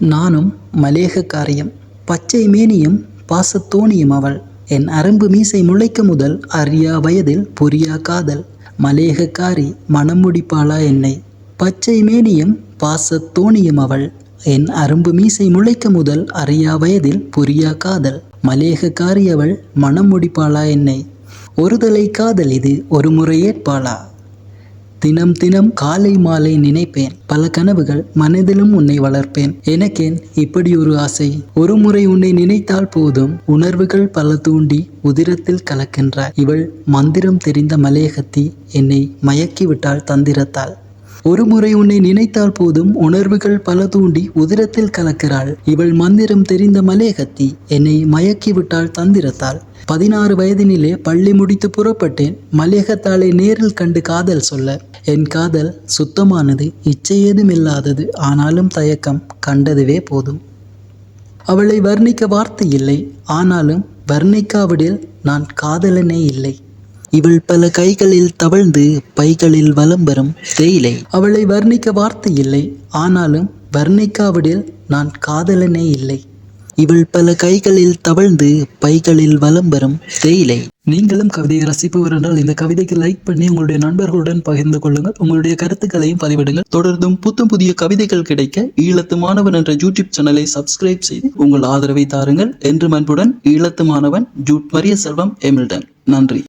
நானும் மலேகக்காரியம், பச்சை மேனியும் பாசத்தோணியும் அவள். என் அரும்பு மீசை முளைக்க முதல் அறியா வயதில் புரியா காதல். மலேகக்காரி மனம் முடிப்பாளா என்னை? பச்சை மேனியும் பாசத்தோணியும் அவள். என் அரும்பு மீசை முளைக்க முதல் அறியா வயதில் புரியா காதல். மலேகக்காரி அவள் மனம் முடிப்பாளா என்னை? ஒருதலை காதல் இது ஒரு முறை ஏற்பாளா? தினம் தினம் காலை மாலை நினைப்பேன், பல கனவுகள் மனதிலும் உன்னை வளர்ப்பேன். எனக்கேன் இப்படி ஒரு ஆசை? ஒரு முறை உன்னை நினைத்தால் போதும், உணர்வுகள் பல தூண்டி உதிரத்தில் கலக்கின்றாள். இவள் மந்திரம் தெரிந்த மலேகத்தி, என்னை மயக்கிவிட்டாள் தந்திரத்தால். ஒரு முறை உன்னை நினைத்தால் போதும், உணர்வுகள் பல தூண்டி உதிரத்தில் கலக்கிறாள். இவள் மந்திரம் தெரிந்த மலேகத்தி, என்னை மயக்கிவிட்டாள் தந்திரத்தால். 16 வயதினிலே பள்ளி முடித்து புறப்பட்டேன், மலேகத்தாளை நேரில் கண்டு காதல் சொல்ல. என் காதல் சுத்தமானது, இச்சை ஏதுமில்லாதது. ஆனாலும் தயக்கம், கண்டதுவே போதும். அவளை வர்ணிக்க வார்த்தை இல்லை, ஆனாலும் வர்ணிக்காவிடில் நான் காதலனே இல்லை. இவள் பல கைகளில் தவழ்ந்து பைகளில் வலம் வரும் தேயிலை. அவளை வர்ணிக்க வார்த்தை இல்லை, ஆனாலும் வர்ணிக்காவிடில் நான் காதலனே இல்லை. இவள் பல கைகளில் தவழ்ந்து பைகளில் வலம் வரும் தேயிலை. நீங்களும் கவிதையை ரசிப்பவர் என்றால் இந்த கவிதைக்கு லைக் பண்ணி உங்களுடைய நண்பர்களுடன் பகிர்ந்து கொள்ளுங்கள். உங்களுடைய கருத்துக்களையும் பதிவிடுங்கள். தொடர்ந்தும் புத்தம் புதிய கவிதைகள் கிடைக்க ஈழத்து மாணவன் என்ற யூடியூப் சேனலை சப்ஸ்கிரைப் செய்து உங்கள் ஆதரவை தாருங்கள். என்று அன்புடன் ஈழத்து மாணவன் ஜூட் மரிய செல்வம் எமில்டன். நன்றி.